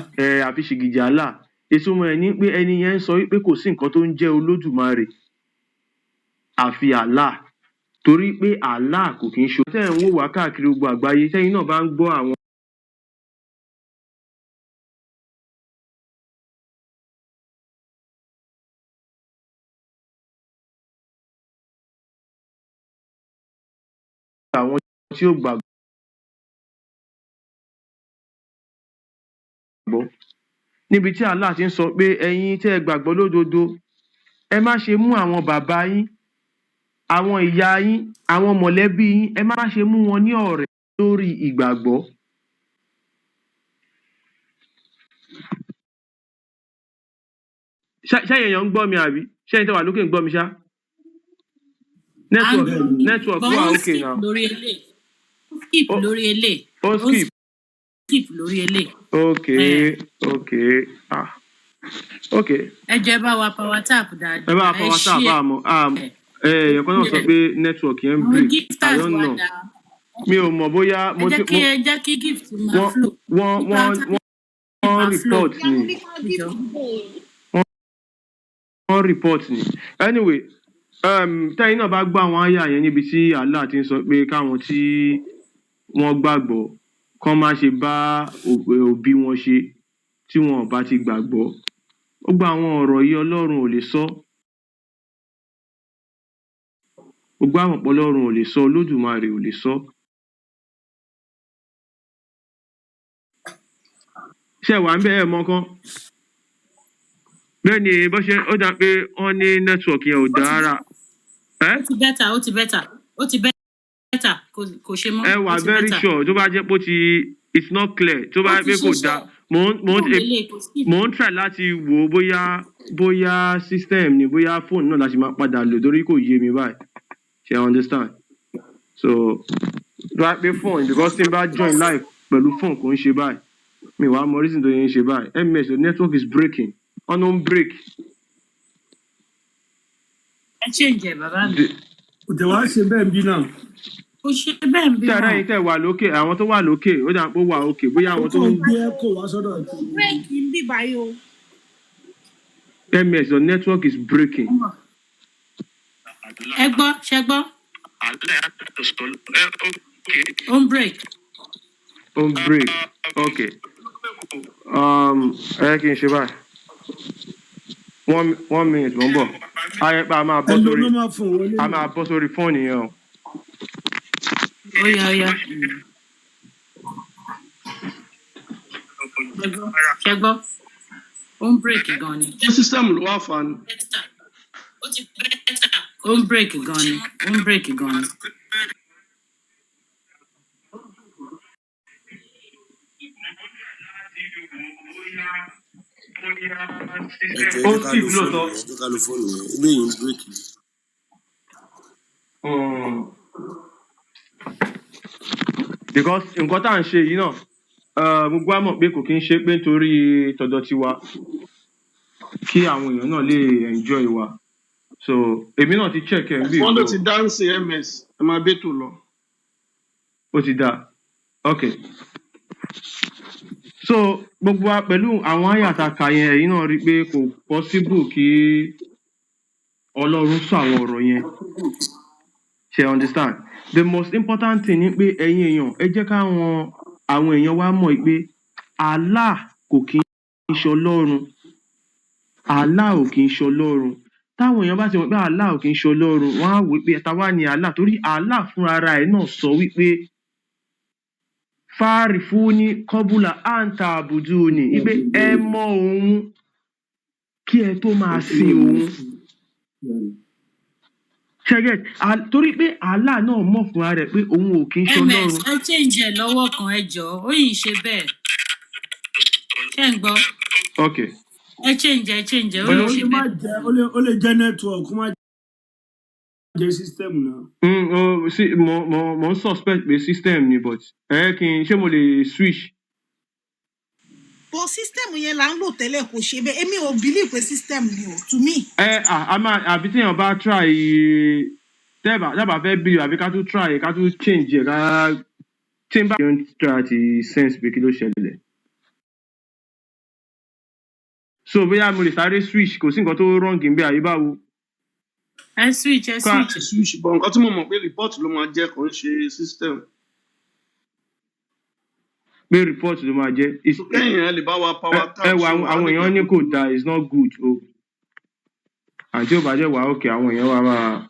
àfi ṣìgìdì Allah ìtumọ̀ ẹ̀ ní pé ẹni yẹn ń sọ wípé kò sí nǹkan tó ń jẹ́ Olódùmarè àfi Allah torí pé Allah kò kí ń ṣe tẹ́ ẹ̀ ń wò wá káàkiri gbogbo àgbáyé tẹ́yìn náà bá ń gbọ́ àwọn tí ó gbàgbọ́ níbi tí Allah ti ń sọ pé ẹ̀yin tẹ́ ẹ gbàgbọ́ lódodo ẹ má ṣe mú àwọn bàbá yín àwọn ìyá yín àwọn mọ̀lẹ́bí yín ẹ má ṣe mú wọn ní ọ̀rẹ́ lórí ìgbàgbọ́ ṣẹ́yìn èèyàn ń gbọ́ mi àbí ṣẹ́yìn tẹ́ wà lókè ń gbọ́ mi ṣá network But wà ó okay skip now lórí eléyìí. Ó skip Ó- lórí eléyìí. ó Ó skip skip lórí eléyìí. okay okay Ẹ jẹ́ bá wa power tap dáadáa. ẹ bá fa WhatsApp share. àmọ́ èèyàn kan náà sọ pé network yẹn ń Àwọn break I gifters don't wà know dáa. mi ò mọ̀ bóyá Ẹ jẹ́ kí gift máa wọ́n flow. wọ́n wọ́n wọ́n report ni wọ́n report ni anyway tẹ́yìn náà bá gbọ́ àwọn àyà yẹn níbi tí Allah ti ń sọ pé káwọn tí wọ́n gbàgbọ́ kán má ṣe bá òbí wọn ṣe tí wọn ò bá ti gbàgbọ́ ó gba àwọn ọ̀rọ̀ yìí Ọlọ́run ò lè sọ gbogbo àwọn ọ̀pọ̀ Ọlọ́run ò lè sọ Olódùmarè ò lè sọ ṣe wà ń bẹ́ẹ̀ mọ́ kán bẹ́ẹ̀ ni bó ṣe ó dà pé wọ́n ní network yẹn ò dáa rárá Ó ti better, ó ti better, ó ti better, kò ṣe mọ́. ẹ wà ó ti very better. sure tó bá jẹ́ pé ó ti it's not clear tó bá Ó jẹ́ ti pé kò ṣe dáa sure. mò Fóònù ń try láti wò ó bóyá system ni bóyá phone náà láti máa padà lò torí kò yé mi báyìí ṣe understand so tó bá pé phone because tí n bá join live pẹ̀lú phone kò ń ṣe báyìí mi wàá mọ reason tó yẹ ń ṣe báyìí ms the network is breaking ọ̀nà ń break ẹ change ẹ̀ bàbá mi. Kò tẹ̀ wá ṣe bẹ́ẹ̀ bí náà. Kò ṣe bẹ́ẹ̀ bí tí ara náà. yìí tẹ̀ wà lókè àwọn tó wà lókè ó dà pé ó wà òkè bóyá àwọn tó Ó ń gbé ẹ̀kọ́ wá sọ́dọ̀ tí. Bírèkì ń bí báyìí o. ms the network is breaking. Ẹ gbọ́, ṣẹ gbọ́, ó ń break. ó ń break ok ẹ kí n ṣe báyìí 1 minute mo ń bọ̀ ayẹpẹ a máa bọ́ Ẹnu sórí ló máa fún wọlé. a máa bọ́ sórí fóònù yẹn o Ó yá, ó yá. Ṣẹ gbọ́, ó ń break gan ni. ṣé sísẹ́mù ló wà fà ni. Ó ti better. Ó ń break gan ni, ó ń break gan ni. ẹjọ Ó ẹ skip jẹ́ lóòótọ́. ká lo fóònù yẹn eléyìí ń bírèkì. because nǹkan tá à ń ṣe yìí náà gbogbo wa mọ̀ pé kò kí ń ṣe pé nítorí tọ̀dọ̀ tiwa kí àwọn èèyàn náà lè enjoy wa so èmi náà ti check ẹ̀ ń bí wọ́n ló so ti dáǹsì ms ẹ máa bẹ́tò lọ. ó ti dà ok so gbogbo wa pẹ̀lú àwọn àyàtàkà yẹn ẹ̀yin náà rí i pé kò possible kí Ọlọ́run sọ àwọn ọ̀rọ̀ yẹn ṣe understand the most important thing ni pé ẹ̀yin èèyàn ẹ jẹ́ káwọn àwọn èèyàn wa mọ̀ pé Allah kò kí ń ṣe Ọlọ́run Allah ò kí ń ṣe Ọlọ́run táwọn èèyàn bá ti mọ̀ pé Allah ò kí ń ṣe Ọlọ́run wọ́n á wò pé ẹ̀ta wá ní Allah torí Allah fúnra ara ẹ̀ náà sọ wípé fáàrìfúní kọ́bùlà àǹtà àbùdúni wípé ẹ mọ òun kí kí ẹ tó máa sin òun ṣẹ́gẹ̀t torí pé Allah náà mọ̀ fúnra rẹ̀ pé òun ò kí ń ṣe ms ọlọ́run. ẹ change ẹ lọ́wọ́ kan ẹ jọ ó yìí ṣe bẹ́ẹ̀ ṣé ń gbọ́ ok ẹ change ó yìí ó ṣe lè má bẹ́ẹ̀. jẹ ó lè jẹ network kó má jẹ system náà. mo ń suspect pé system ni but ṣé mo lè switch. But system yẹn là ń lò tẹ́lẹ̀ kò ṣe bẹ́ẹ̀ èmi ò believe pé system ni o to me. Àbí téèyàn bá try dábàá fẹ́ bí àbí ká tún try ká tún change ẹ̀ ká tí n bá yẹn try àti sense pé kí ló ṣẹlẹ̀. So bóyá mo lè sáré switch kò sí nǹkan tó wrong ń bẹ àyè báwo. ẹ switch ṣùgbọ́n nǹkan tí mo mọ̀ pé report ló máa jẹ́ kò ń ṣe system. pé report ló máa jẹ́. kẹ́yìn ẹ lè bá wa power tap. àwọn èèyàn ní kò dáa it's not good o àti ò bá jẹ́ wà ókè àwọn èèyàn wa máa.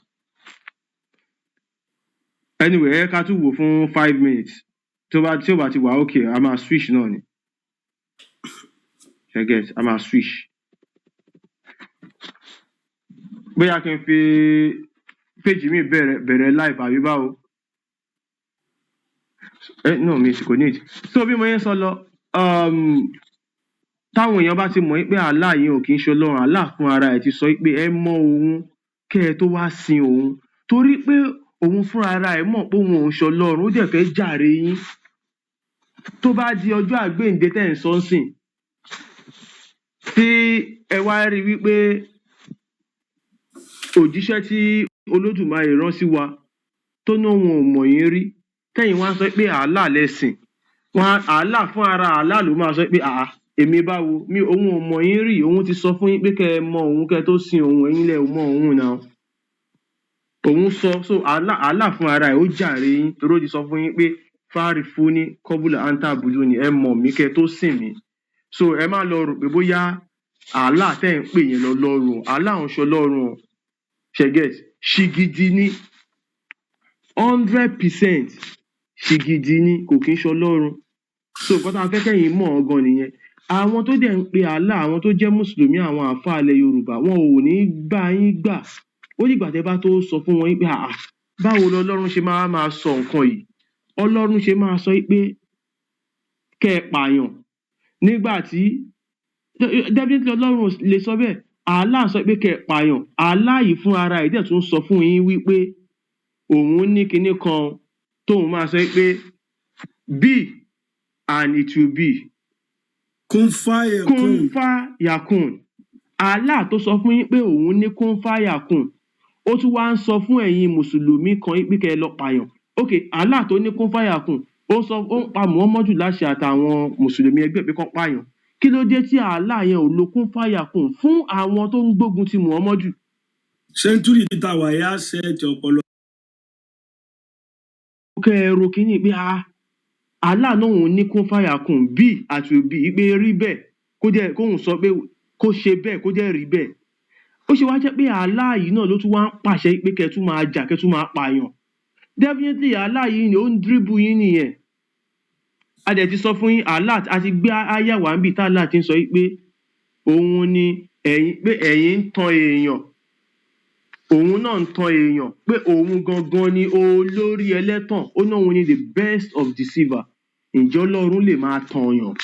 Anyway ẹ ká tún wò fún 5 minutes tí ó bá ti wà ókè a máa switch náà ni ṣẹ́gẹ̀t a máa switch. Bóyá kí n fi péjì mi bẹ̀rẹ̀ live àbí báwo. No mi kò ní ìdí. So bí mo yẹn sọ lọ táwọn èèyàn bá ti mọ̀ pé Allah yìí ò kí ń ṣe ọlọ́run Allah fún ara ẹ̀ ti sọ pé ẹ mọ òun kẹ́ ẹ tó wá sin òun torí pé òun fúnra ara ẹ̀ mọ̀ pé òun ò ń ṣe ọlọ́run ó dẹ̀ fẹ́ jàre yín tó bá di ọjọ́ àgbéǹde tẹ̀ ń sọ́nsìn tí ẹ wá rí wípé òjíṣẹ́ tí Olódùmarè rán sí wa tó ní òun ò mọ̀ yín rí tẹ́yìn wá sọ pé Allah lẹ́sìn wọn Allah fún ara Allah ló máa sọ pé èmi báwo òun ò mọ̀ yín rí òun ti sọ fún yín pé kẹ́ ẹ mọ òun kẹ́ ẹ tó sin òun ẹ̀yin lẹ ò mọ òun náà òun sọ so Allah fún ara ẹ̀ ó jàre yín torí ó ti sọ fún yín pé fáàrí fún ní kọ́bùlà áńtà àbújọ ni ẹ mọ̀ mí kẹ́ ẹ tó sìn mí so ẹ má lọ rò pé bóyá Allah tẹ́ ń pè yẹn lọ lọ́rùn Allah ń ṣe ọlọ́run ṣẹ́gẹ̀t ṣìgìdì ní 100% ṣìgìdì ní kò kí ń ṣe ọlọ́run so nǹkan tá a fẹ́ kẹ́yìn mọ̀ ọ́ gan nìyẹn àwọn tó dẹ̀ ń pe Allah àwọn tó jẹ́ mùsùlùmí àwọn àáfàá ilẹ̀ Yorùbá wọn ò ní bá yín gbà ó dìgbà tẹ́ bá tó sọ fún wọn pé báwo lọ́lọ́run ṣe máa sọ nǹkan yìí ọlọ́run ṣe máa sọ pé kẹ́ ẹ pààyàn nígbà tí definitely ọlọ́run lè sọ bẹ́ẹ̀ Allah sọ pé kẹ́ ẹ pààyàn Allah yìí fún ara ẹ̀ dẹ̀ tún sọ fún yín wípé òun ní kinní kan tóun máa sọ pé be and it will be. Kun fayakun. Allah tó sọ fún yín pé òun ní kun fayakun ó tún wá ń sọ fún ẹ̀yin mùsùlùmí kan pé kẹ́ ẹ lọ pààyàn ok Allah tó ní kun fayakun ó ń pa Muhammadu láṣẹ àtàwọn mùsùlùmí ẹgbẹ́ pé kán pààyàn kí ló dé tí Allah yẹn ò lo kun fayakun fún àwọn tó ń gbógun ti Muhammadu. sẹ́ńtúrì títa wàyà ṣẹ́ẹ̀tì ọpọlọ. kẹ́ ẹ ro kínní pé Allah náà òun ní kun fayakun bí àti òbí pé rí bẹ́ẹ̀ kó jẹ́ kóun sọ pé kó ṣe bẹ́ẹ̀ kó jẹ́ rí bẹ́ẹ̀ ó ṣe wá jẹ́ pé Allah yìí náà ló tún wá ń pàṣẹ pé kẹ́ tún máa jà kẹ́ tún máa pààyàn definitely Allah yìí ni ó ń dribble yín nìyẹn a dẹ̀ ti sọ fún yín Allah àti gbé àyà wá ń bì tá Allah ti ń sọ pé òun ni ẹ̀yin ń tan èèyàn òun náà ń tan èèyàn pé òun gangan ni olórí ẹlẹ́tàn ó náà òun ni the best of deceiver ǹjẹ́ Ọlọ́run lè máa tan yàn.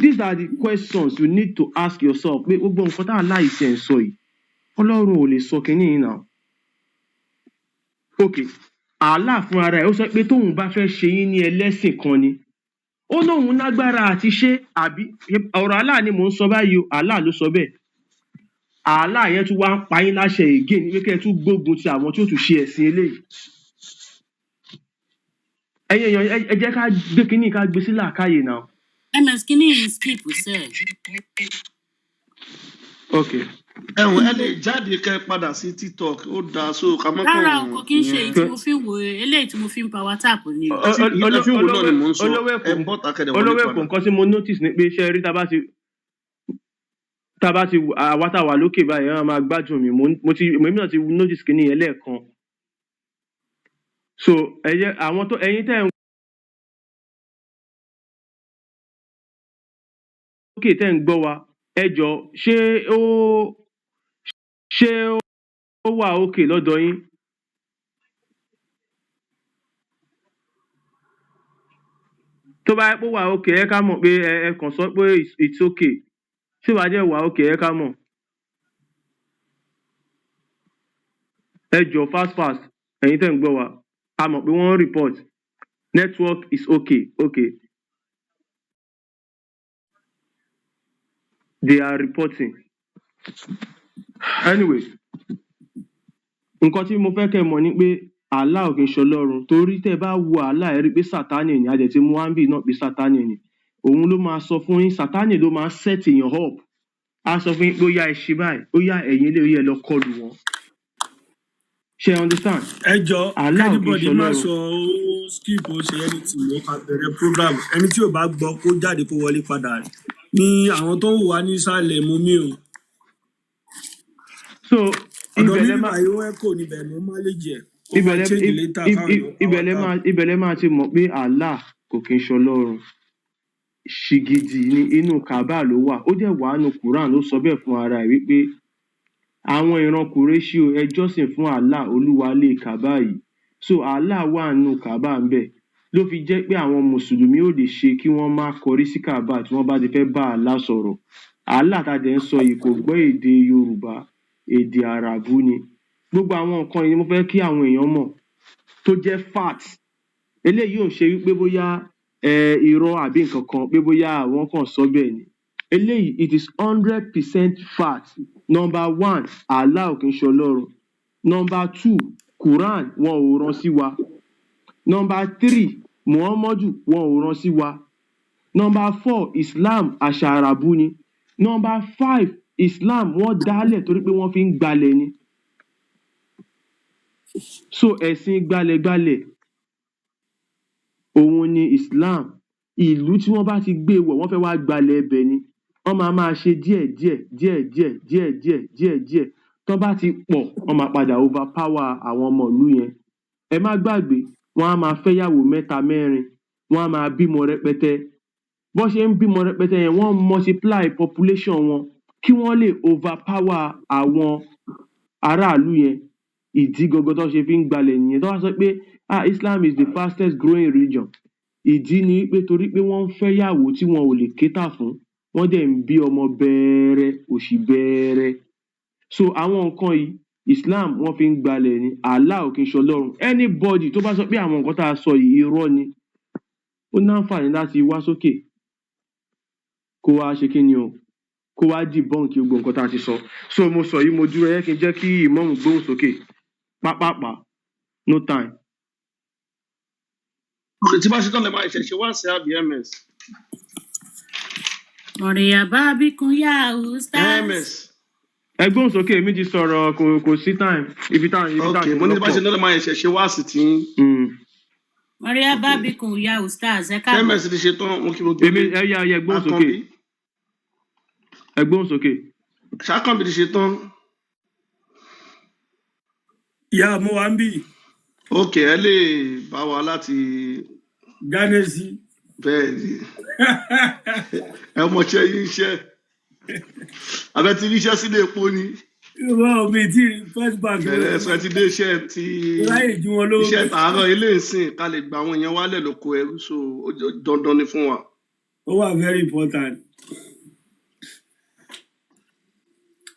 These are the questions you need to ask yourself pé gbogbo nǹkan tá Allah yìí ṣe ń sọ yìí Ọlọ́run ò lè sọ kínní yìí náà. ok Allah fún ara ẹ̀ ó sọ pé tóun bá fẹ́ ṣe yín ní ẹlẹ́sìn kan ni ó lóun lágbára àti ṣe àbí ọ̀rọ̀ Allah ni mò ń sọ báyìí o Allah ló sọ bẹ́ẹ̀ Allah yẹn tún wá ń pa yín láṣẹ again pé kẹ́ ẹ tún gbógun ti àwọn tí ó tún ṣe ẹ̀sìn eléyìí. ẹ̀yin èèyàn ẹ jẹ́ ká gbé kínní ká gbé sí làákàyè náà. ms kínní yìí skip sẹ. ok. ẹ̀wọ̀n ẹ lè jáde kẹ́ padà sí TikTok ó dáa so ká mọ́ kàn. rárá o kò kí n ṣe èyí tí mo fi ń wo eléyìí tí mo fi ń power tap ni o. ilé fi ń wo náà ni mò ń sọ ẹ ń bọ́ tàkẹ́dẹ̀ wọlé padà. olówó ẹ̀kọ́ nǹkan tí mo notice ni pé iṣẹ́ rí tá a bá ti àwa tá a wà lókè báyìí wọn máa gbádùn mi mo náà ti notice kínní yẹn lẹ́ẹ̀kan so àwọn tó ẹ̀yin tẹ́ ń lókè tẹ́ ń gbọ́ wa ẹ jọ ṣé ó wà òkè lọ́dọ̀ yín? Tó bá yẹ pé ó wà òkè ẹ ká mọ̀ pé ẹ kàn sọ pé it's okay. Tí ó bá jẹ́ wà òkè ẹ ká mọ̀. Ẹ jọ fast ẹ̀yin tẹ́ ń gbọ́ wa a mọ̀ pé wọ́n report network is okay. They are reporting. Anyway, nǹkan tí mo fẹ́ kẹ́ mọ̀ ni pé Allah ò kì í ṣọlọ́run torí tẹ́ bá wo Allah ẹ rí pé Sátánì ni a dẹ̀ ti mú áńbì náà pé Sátánì ni. Òun ló máa sọ fún yín, Sátánì ló máa set èèyàn up. A sọ fún yín pé ó yá ẹ ṣe báyìí, ó yá ẹ̀yin ilé ó yẹ lọ kọlù wọn. Ṣé ẹ understand? ẹ jọ Allah ò kì í anybody má ṣọlọ́run. sọ ó skip ó ṣe anything ló ká bẹ̀rẹ̀ program ẹni tí ò bá gbọ́ kó jáde kó wọlé padà ní àwọn tó ń wò wá nísàlẹ̀ mú mi o So ọ̀dọ̀ ibẹ̀ mi lẹ nígbà máa yóò ẹ̀kọ́ níbẹ̀ mo má lè jẹ́ ó máa change later káwọn ibẹ̀ lẹ máa ti mọ̀ pé Allah kò kì í ṣọlọ́run. Ṣìgìdì ní inú Kaaba ló wà. Ó dẹ̀ wà nínú Quran ló sọ bẹ́ẹ̀ fún ara ẹ̀ wípé àwọn ìran Kùréṣì o ẹ jọ́sìn fún Allah olúwa ilé Kaaba yìí. So Allah wà nínú Kaaba ńbẹ̀ ló fi jẹ́ pé àwọn mùsùlùmí ò lè ṣe kí wọ́n má kọrí sí Kaaba tí wọ́n bá ti fẹ́ bá Allah sọ̀rọ̀. Allah tá dẹ̀ ń sọ yìí kò gbọ́ èdè Yorùbá, èdè Àràbù ni. Gbogbo àwọn nǹkan yìí ni mo fẹ́ kí àwọn èèyàn mọ̀ tó jẹ́ fact. Eléyìí ò ń ṣe wípé bóyá irọ́ àbí nǹkan kan pé bóyá àwọn kan sọ bẹ́ẹ̀ ni. Eléyìí it is 100% fact. Number 1, Allah ò kì í ṣọlọ́run. Number 2, Quran wọn ò rán sí wa. Number 3, Muhammadu wọn ò rán sí wa. Number 4, Islam àṣà Àràbù ni. Number 5, Islam wọ́n dálẹ̀ torí pé wọ́n fi ń gbalẹ̀ ni. So ẹ̀sìn gbalẹ̀gbalẹ̀ òun ni Islam. Ìlú tí wọ́n bá ti gbé wọ̀ wọ́n fẹ́ wá gbalẹ̀ ẹbẹ̀ ni. Wọ́n máa ṣe díẹ̀díẹ̀. Tán bá ti pọ̀ wọ́n máa padà overpower àwọn ọmọ ìlú yẹn. Ẹ má gbàgbé wọ́n á máa fẹ́yàwó 3, 4. Wọ́n á máa bímọ rẹpẹtẹ. Bọ́n ṣe ń bímọ rẹpẹtẹ yẹn wọ́n multiply population wọn kí wọ́n lè overpower àwọn aráàlú yẹn. Ìdí gangan tán ṣe fi ń gbalẹ̀ nìyẹn. Tán bá sọ pé Islam is the fastest growing religion. Ìdí ni pé torí pé wọ́n ń fẹ́yàwó tí wọn ò lè cater fún. Wọ́n dẹ̀ ń bí ọmọ bẹ́ẹ́rẹ́, òṣì bẹ́ẹ́rẹ́. So àwọn nǹkan yìí Islam wọ́n fi ń gbalẹ̀ ni. Allah ò kì í ṣọlọ́run. Anybody tó bá sọ pé àwọn nǹkan tá a sọ yìí irọ́ ni ó ní àǹfààní láti wá sókè kó wá ṣe kí ni o kó wá debunk gbogbo nǹkan tá a ti sọ. So mo sọ yìí mo dúró ẹ kí n jẹ́ kí ìmáàmù gbóhùn sókè pápápá no time. tí bá ṣe tán lè máa ṣẹ̀ṣẹ̀ wá sí àbí ms. Mọ̀rìyà bá bíkun yá ustaz. ms. Ẹ gbóhùn sókè mi ti sọ̀rọ̀ kò sí time ibi tá ok mo ní tí bá ṣe tán lè máa ṣẹ̀ṣẹ̀ wá sí tí. Mọ̀rìyà bá bíkun yá ustaz ẹ káàbọ̀. ms ti ṣe tán mo kí gbogbo èmi ẹ gbóhùn sókè ẹ gbóhùn sókè. ṣàkànbí ti ṣe tán. ìyá mo wá ń bì ok ẹ lè bá wa láti gánẹ́sì bẹ́ẹ̀ ni ẹ mọ̀ṣẹ́ yín iṣẹ́ abẹ́ ti ríṣẹ́ sílé epo ni. ìwọ mi tí first bank bẹ̀rẹ̀ ẹ̀sọ́ ti dé iṣẹ́ ti láyé ju wọn lówó. iṣẹ́ tààrọ̀ ilé ìsìn ká lè gba àwọn èèyàn wálẹ̀ lóko ẹrú so dandan ni fún wa. ó wà very important.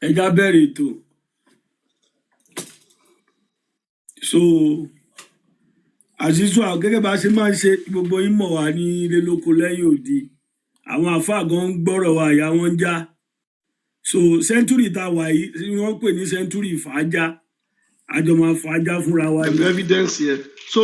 ẹja bẹ̀rẹ̀ ètò so àṣìṣe gẹ́gẹ́ bá ṣe máa ń ṣe gbogbo yín mọ̀ wá ní ilé lóko lẹ́yìn òdi àwọn àfáà gan ń gbọ́rọ̀ wa àyà wọn ń já so sẹ́ńtúrì tá a wà yìí wọ́n pè ní sẹ́ńtúrì fàájà àjọ máa fàájà fúnra wa. evidence yẹn so.